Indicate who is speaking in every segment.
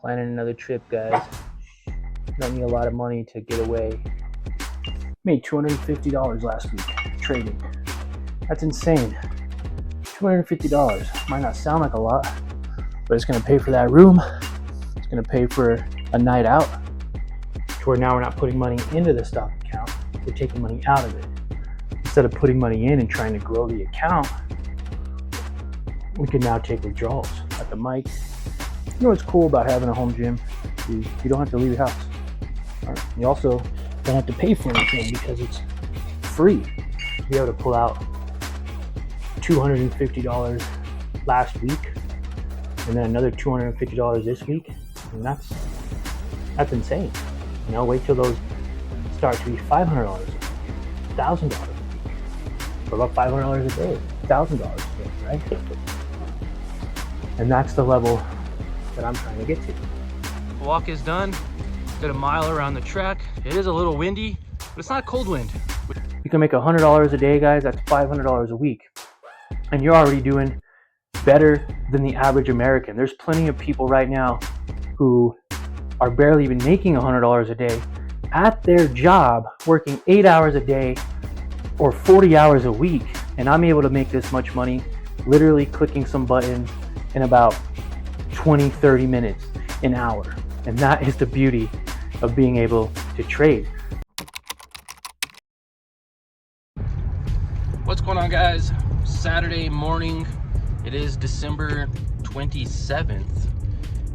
Speaker 1: Planning another trip, guys. Don't need a lot of money to get away. Made $250 last week trading. That's insane. $250 might not sound like a lot, but it's gonna pay for that room. It's gonna pay for a night out. To where now we're not putting money into the stock account, we're taking money out of it. Instead of putting money in and trying to grow the account, we can now take withdrawals at the mic. You know what's cool about having a home gym? You don't have to leave your house. You also don't have to pay for anything because it's free. To be able to pull out $250 last week and then another $250 this week, and that's insane. You know, wait till those start to be $500, $1,000, or about $500 a day, $1,000 a day, right? And that's the level that I'm trying to get to.
Speaker 2: The walk is done. Did a mile around the track. It is a little windy, but it's not a cold wind.
Speaker 1: You can make $100 a day, guys. That's $500 a week. And you're already doing better than the average American. There's plenty of people right now who are barely even making $100 a day at their job, working 8 hours a day or 40 hours a week. And I'm able to make this much money literally clicking some buttons in about 20, 30 minutes, an hour. And that is the beauty of being able to trade.
Speaker 2: What's going on, guys? Saturday morning. It is December 27th.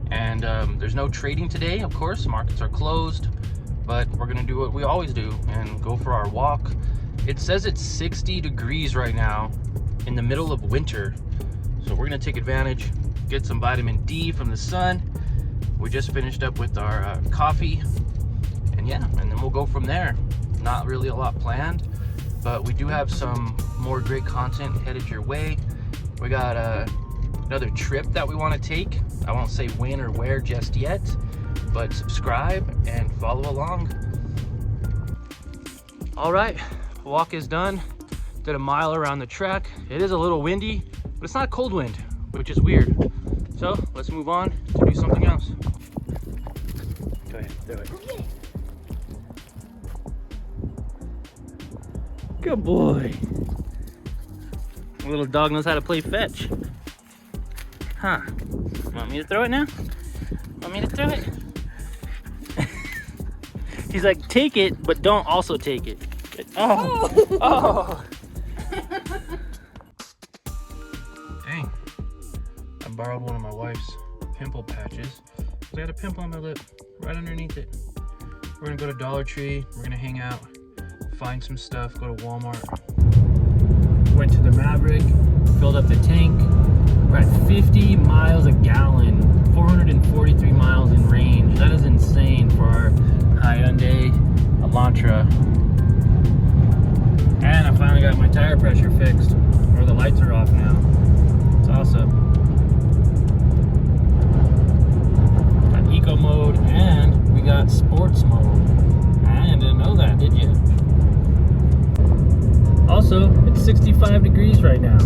Speaker 2: And there's no trading today, of course. Markets are closed. But we're going to do what we always do and go for our walk. It says it's 60 degrees right now in the middle of winter. So we're going to take advantage, get some vitamin D from the sun. We just finished up with our coffee. And yeah, and then we'll go from there. Not really a lot planned, but we do have some more great content headed your way. We got another trip that we want to take. I won't say when or where just yet, but subscribe and follow along. All right, walk is done. Did a mile around the track. It is a little windy, but it's not a cold wind, which is weird. So let's move on to do something else.
Speaker 1: Go ahead, do it.
Speaker 2: Good boy. Little dog knows how to play fetch. Huh. Want me to throw it now? Want me to throw it? He's like, take it, but don't also take it. Oh! Oh! Dang. I borrowed one of my wife's pimple patches. I got a pimple on my lip, right underneath it. We're gonna go to Dollar Tree, we're gonna hang out, find some stuff, go to Walmart. Went to the Maverick, filled up the tank. We're at 50 miles a gallon, 443 miles in range. That is insane for our Hyundai Elantra. And I finally got my tire pressure fixed, or the lights are off now. It's awesome. Got eco mode and we got sports mode. I didn't know that, did you? Also, it's 65 degrees right now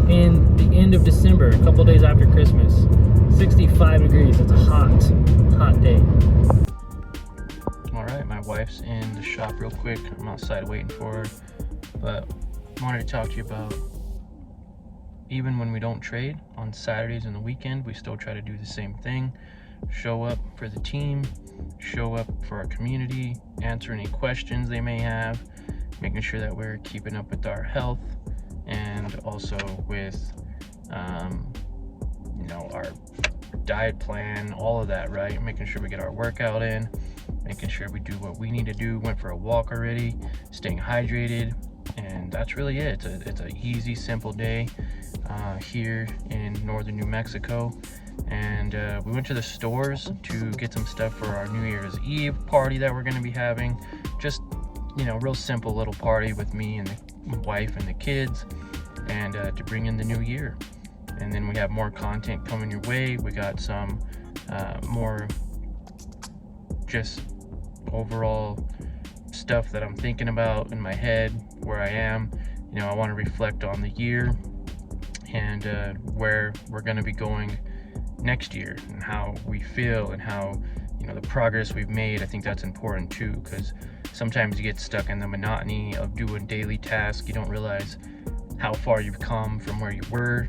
Speaker 2: in the end of December, a couple days after Christmas. 65 degrees, it's a hot day. All right, my wife's in the shop real quick. I'm outside waiting for her, but I wanted to talk to you about, even when we don't trade on Saturdays and the weekend, we still try to do the same thing. Show up for the team, show up for our community, answer any questions they may have, making sure that we're keeping up with our health and also with you know, our diet plan, all of that, right? Making sure we get our workout in, making sure we do what we need to do. Went for a walk already, staying hydrated, and that's really it. It's a easy, simple day here in northern New Mexico. And we went to the stores to get some stuff for our New Year's Eve party that we're going to be having. Just, you know, real simple little party with me and the wife and the kids, and to bring in the new year. And then we have more content coming your way. We got some more just overall stuff that I'm thinking about in my head, where I am. You know, I want to reflect on the year and where we're going to be going next year and how we feel and how, the progress we've made. I think that's important too, because sometimes you get stuck in the monotony of doing daily tasks. You don't realize how far you've come from where you were.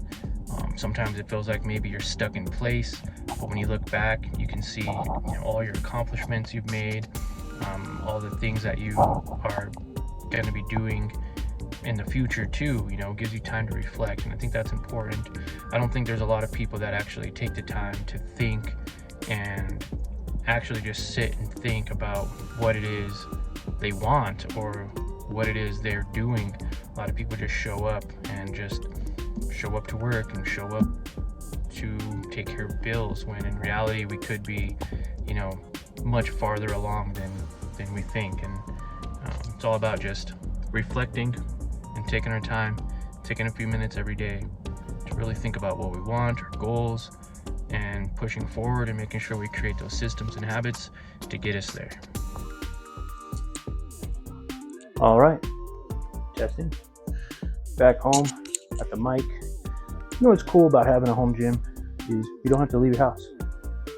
Speaker 2: Sometimes it feels like maybe you're stuck in place, but when you look back, you can see all your accomplishments you've made, all the things that you are going to be doing in the future too. Gives you time to reflect, and I think that's important. I don't think there's a lot of people that actually take the time to think and actually just sit and think about what it is they want or what it is they're doing. A lot of people just show up to work and show up to take care of bills, when in reality we could be much farther along than we think. And it's all about just reflecting and taking our time, taking a few minutes every day to really think about what we want, our goals, and pushing forward and making sure we create those systems and habits to get us there.
Speaker 1: All right, testing. Back home at the mic. What's cool about having a home gym is you don't have to leave your house.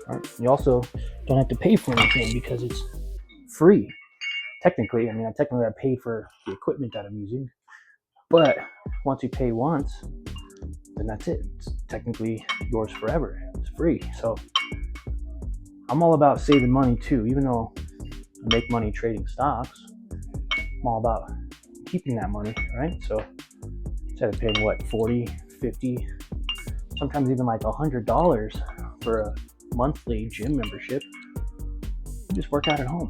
Speaker 1: All right? You also don't have to pay for anything because it's free. Technically, I pay for the equipment that I'm using, but once you pay once, then that's it. It's technically yours forever. It's free. So I'm all about saving money too. Even though I make money trading stocks, I'm all about keeping that money, right? So instead of paying $40, $50, sometimes even like $100 for a monthly gym membership, you just work out at home.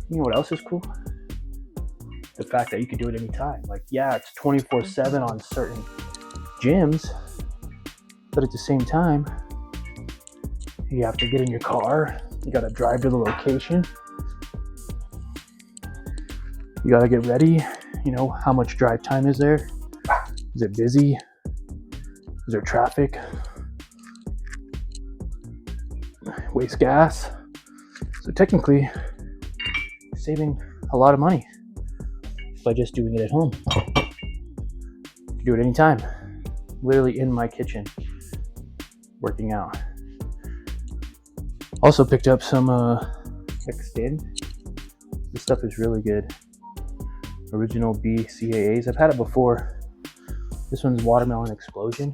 Speaker 1: You know what else is cool? The fact that you can do it anytime. Like, yeah, it's 24/7 on certain gyms, but at the same time, you have to get in your car, you gotta drive to the location, you gotta get ready. How much drive time is there? Is it busy? Is there traffic? Waste gas? So technically, saving a lot of money by just doing it at home. You can do it anytime. Literally in my kitchen, working out. Also picked up some Extend. This stuff is really good. Original BCAAs. I've had it before. This one's Watermelon Explosion.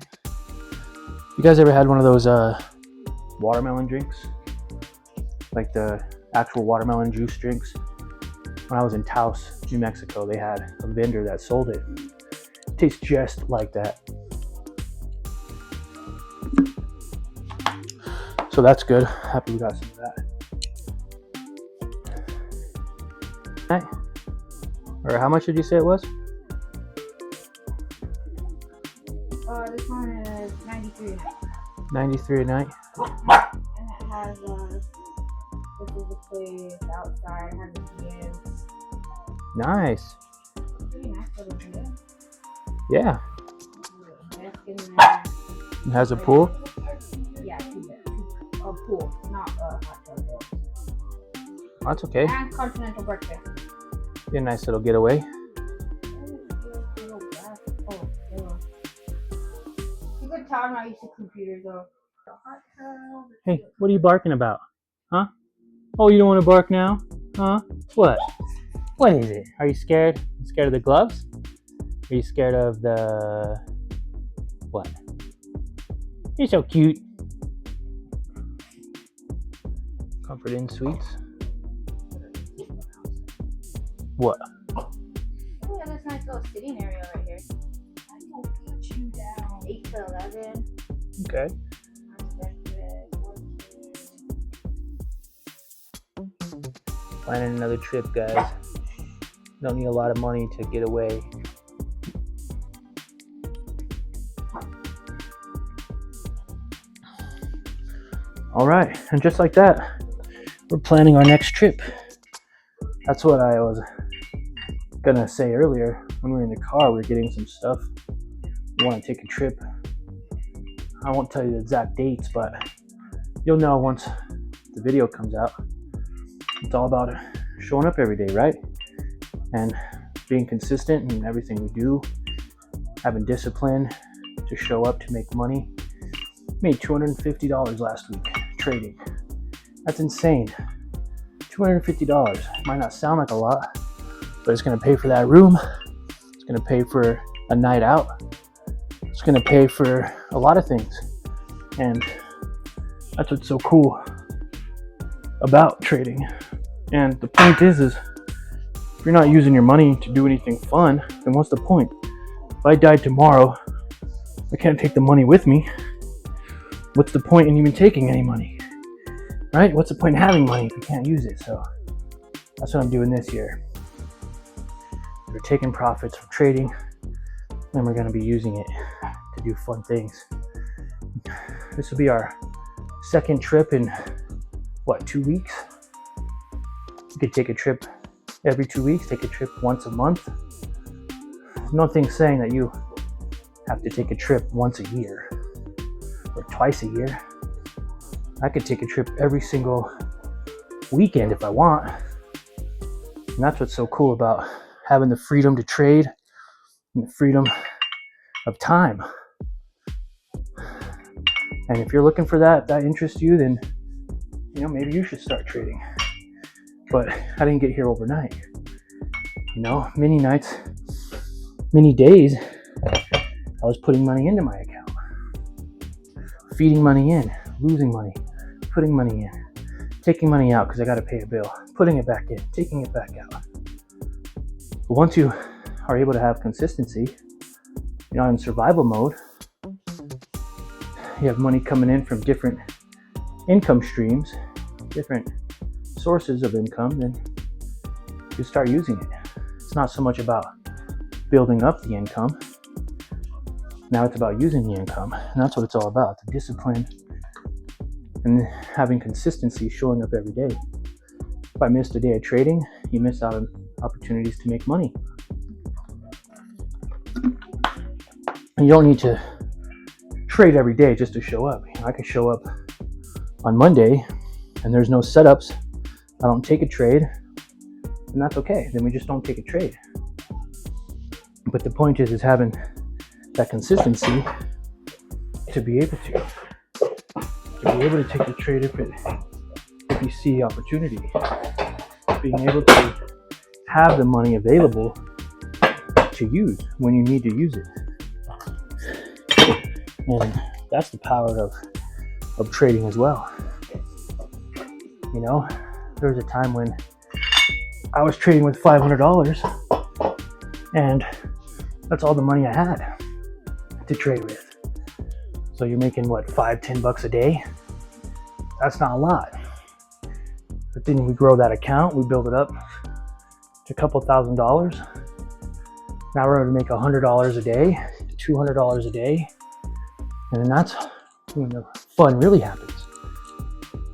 Speaker 1: You guys ever had one of those watermelon drinks? Like the actual watermelon juice drinks? When I was in Taos, New Mexico, they had a vendor that sold it. It tastes just like that. So that's good. Happy we got some of that. Right. Or how much did you say it was?
Speaker 3: This one is 93.
Speaker 1: 93 a night.
Speaker 3: And it has this is a place outside, it has a gym.
Speaker 1: Nice.
Speaker 3: Pretty nice little gym.
Speaker 1: Yeah.
Speaker 3: Desk in there.
Speaker 1: It has a pool.
Speaker 3: Yeah, a pool, not a hot tub.
Speaker 1: That's okay.
Speaker 3: And continental breakfast.
Speaker 1: Be a nice little getaway.
Speaker 3: You could tell I'm not used to computers though.
Speaker 1: Hey, what are you barking about? Huh? Oh, you don't want to bark now? Huh? What? What is it? Are you scared? Scared of the gloves? Are you scared of the... what? You're so cute. Comfort Inn Suites. What?
Speaker 3: Oh, yeah, this nice little sitting area right here. I will put you down. 8 to 11.
Speaker 1: Okay. Planning another trip, guys. Don't need a lot of money to get away. All right, and just like that, we're planning our next trip. That's what I was gonna say earlier. When we were in the car, we were getting some stuff. We want to take a trip. I won't tell you the exact dates, but you'll know once the video comes out. It's all about showing up every day, right? And being consistent in everything we do, having discipline to show up to make money, Made $250 last week trading. That's insane. $250 might not sound like a lot, but it's going to pay for that room. It's going to pay for a night out. It's going to pay for a lot of things. And that's what's so cool about trading. And the point is if you're not using your money to do anything fun, then what's the point? If I died tomorrow, I can't take the money with me. What's the point in even taking any money? Right? What's the point in having money if you can't use it? So that's what I'm doing this year. We're taking profits from trading, and we're going to be using it to do fun things. This will be our second trip in 2 weeks? You could take a trip every 2 weeks, take a trip once a month. Nothing's saying that you have to take a trip once a year or twice a year. I could take a trip every single weekend if I want. And that's what's so cool about having the freedom to trade and the freedom of time. And if you're looking for that, if that interests you, then maybe you should start trading. But I didn't get here overnight. Many nights, many days, I was putting money into my account, feeding money in, losing money, putting money in, taking money out because I got to pay a bill, putting it back in, taking it back out. But once you are able to have consistency, in survival mode, you have money coming in from different income streams, different sources of income, then you start using it. It's not so much about building up the income. Now it's about using the income, and that's what it's all about, the discipline and having consistency, showing up every day. If I missed a day of trading, you miss out on opportunities to make money. And you don't need to trade every day just to show up. I can show up on Monday and there's no setups. I don't take a trade, and that's okay. Then we just don't take a trade. But the point is having that consistency to be able to take a trade if you see opportunity. Being able to have the money available to use when you need to use it. And that's the power of trading as well. There was a time when I was trading with $500 and that's all the money I had to trade with. So you're making $5-10 a day? That's not a lot. But then we grow that account, we build it up to a couple $1,000. Now we're going to make $100 a day, $200 a day. And then that's when the fun really happens.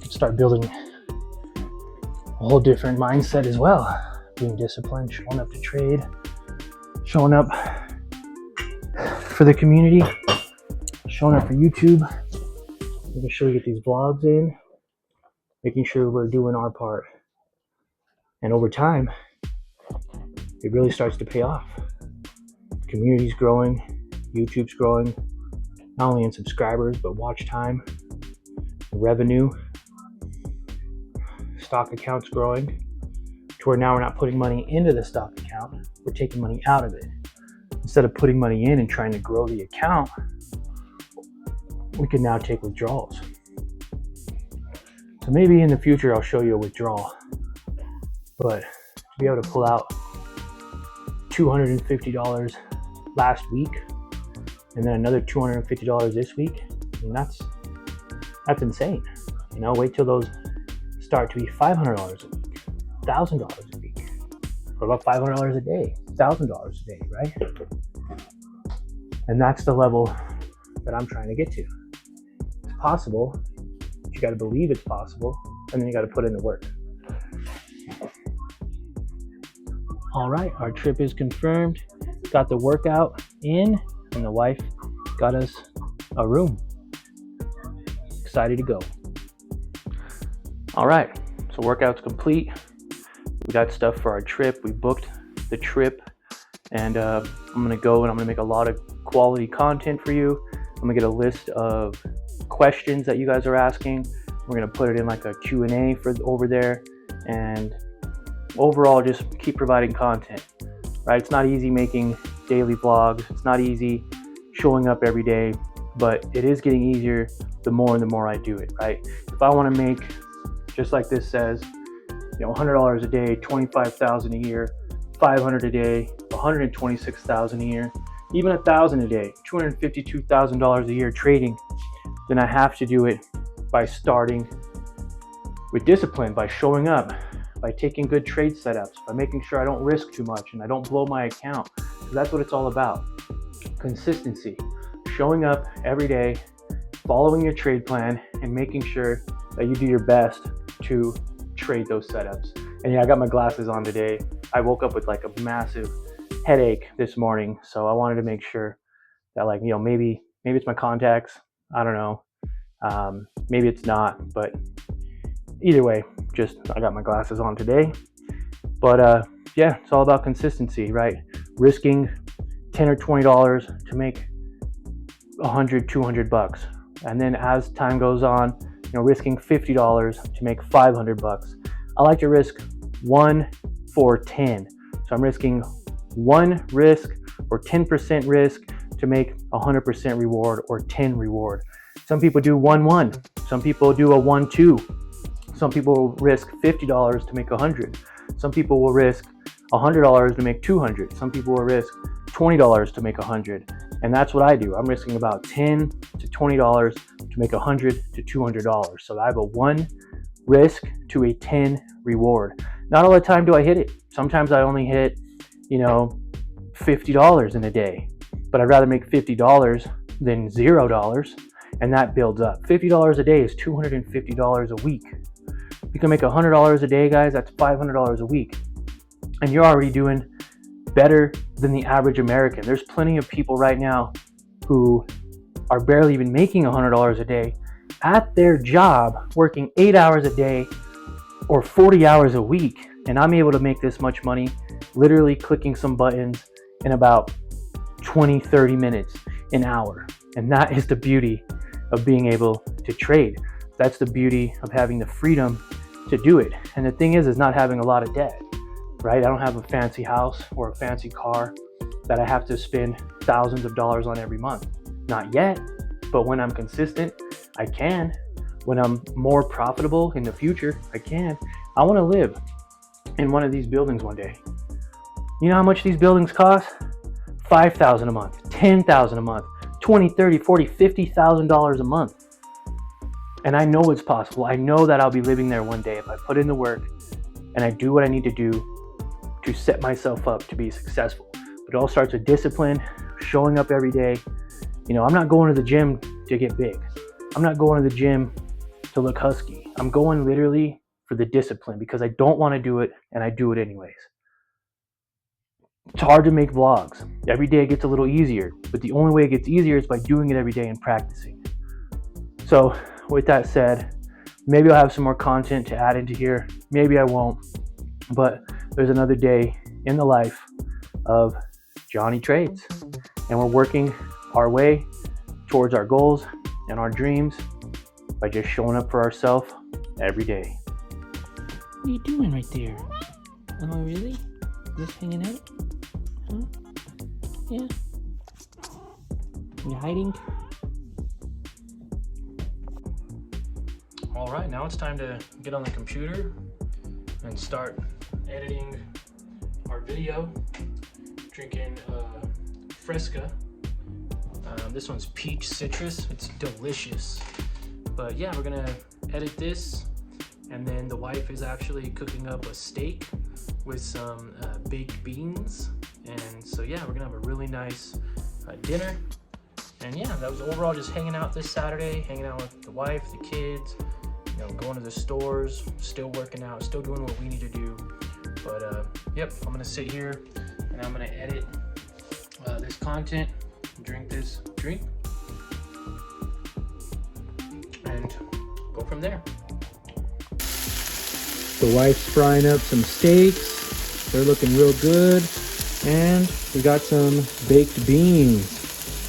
Speaker 1: You start building a whole different mindset as well. Being disciplined, showing up to trade, showing up for the community, showing up for YouTube, making sure we get these vlogs in, making sure we're doing our part. And over time, it really starts to pay off. The community's growing, YouTube's growing, not only in subscribers, but watch time, revenue, stock accounts growing, to where now we're not putting money into the stock account, we're taking money out of it. Instead of putting money in and trying to grow the account, we can now take withdrawals. So maybe in the future I'll show you a withdrawal, but to be able to pull out $250 last week and then another $250 this week, that's insane. Wait till those start to be $500 a week, $1,000 a week. What about $500 a day, $1,000 a day, right? And that's the level that I'm trying to get to. It's possible, but you got to believe it's possible, and then you got to put in the work. All right, our trip is confirmed. Got the workout in, and the wife got us a room. Excited to go. All right, so workout's complete. We got stuff for our trip. We booked the trip, and I'm gonna go and I'm gonna make a lot of quality content for you. I'm gonna get a list of questions that you guys are asking. We're gonna put it in like a Q&A for over there, and overall just keep providing content, right? It's not easy making daily vlogs. It's not easy showing up every day, but it is getting easier the more and the more I do it, right? If I want to make, just like this says, $100 a day, 25,000 a year, 500 a day, 126,000 a year, even 1,000 a day, $252,000 a year trading, then I have to do it by starting with discipline, by showing up, by taking good trade setups, by making sure I don't risk too much and I don't blow my account. So that's what it's all about. Consistency, showing up every day, following your trade plan, and making sure that you do your best to trade those setups. And yeah, I got my glasses on today. I woke up with like a massive headache this morning, so I wanted to make sure that maybe it's my contacts. I don't know. Maybe it's not, but either way, just I got my glasses on today. But yeah, it's all about consistency, right? Risking $10 or $20 to make $100, $200, and then as time goes on, risking $50 to make $500. I like to risk 1 for 10, so I'm risking 1 risk or 10% risk to make 100% reward or 10 reward. Some people do 1-1. Some people do a 1-2. Some people will risk $50 to make 100. Some people will risk $100 to make 200. Some people will risk $20 to make 100. And that's what I do. I'm risking about $10 to $20 to make $100 to $200. So I have a 1 risk to a 10 reward. Not all the time do I hit it. Sometimes I only hit, $50 in a day. But I'd rather make $50 than $0, and that builds up. $50 a day is $250 a week. You can make $100 a day, guys. That's $500 a week. And you're already doing better than the average American. There's plenty of people right now who are barely even making $100 a day at their job, working 8 hours a day or 40 hours a week. And I'm able to make this much money literally clicking some buttons in about 20, 30 minutes, an hour. And that is the beauty of being able to trade. That's the beauty of having the freedom to do it. And the thing is not having a lot of debt, right? I don't have a fancy house or a fancy car that I have to spend thousands of dollars on every month. Not yet, but when I'm consistent, I can. When I'm more profitable in the future, I can. I want to live in one of these buildings one day. You know how much these buildings cost? $5,000 a month, $10,000 a month, $20,000, $30,000, $40,000, $50,000 a month. And I know it's possible. I know that I'll be living there one day if I put in the work and I do what I need to do to set myself up to be successful. But it all starts with discipline, showing up every day. I'm not going to the gym to get big. I'm not going to the gym to look husky. I'm going literally for the discipline because I don't want to do it and I do it anyways. It's hard to make vlogs. Every day it gets a little easier, but the only way it gets easier is by doing it every day and practicing. So with that said, maybe I'll have some more content to add into here. Maybe I won't, but there's another day in the life of Johnny Trades, and we're working our way towards our goals and our dreams by just showing up for ourselves every day.
Speaker 4: What are you doing right there? Oh, really? Just hanging out? Huh? Yeah? You hiding?
Speaker 2: All right, now it's time to get on the computer and start editing our video. Drinking Fresca. This one's peach citrus. It's delicious. But yeah, we're gonna edit this, and then the wife is actually cooking up a steak with some baked beans. And so yeah, we're gonna have a really nice dinner. And yeah, that was overall just hanging out this Saturday, hanging out with the wife, the kids, going to the stores, still working out, still doing what we need to do. But yep, I'm gonna sit here and I'm gonna edit this content, drink this drink, and go from there.
Speaker 1: The wife's frying up some steaks. They're looking real good. And we got some baked beans.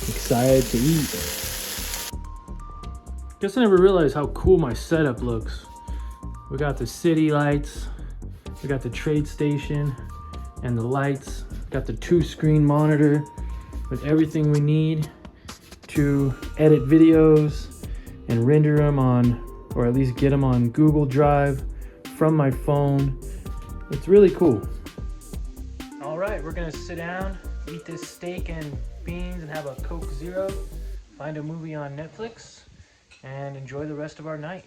Speaker 1: Excited to eat. Guess I never realized how cool my setup looks. We got the city lights, we got the trade station and the lights, got the 2-screen monitor with everything we need to edit videos and render them on, or at least get them on Google Drive from my phone. It's really cool. All right, we're gonna sit down, eat this steak and beans and have a Coke Zero, find a movie on Netflix, and enjoy the rest of our night.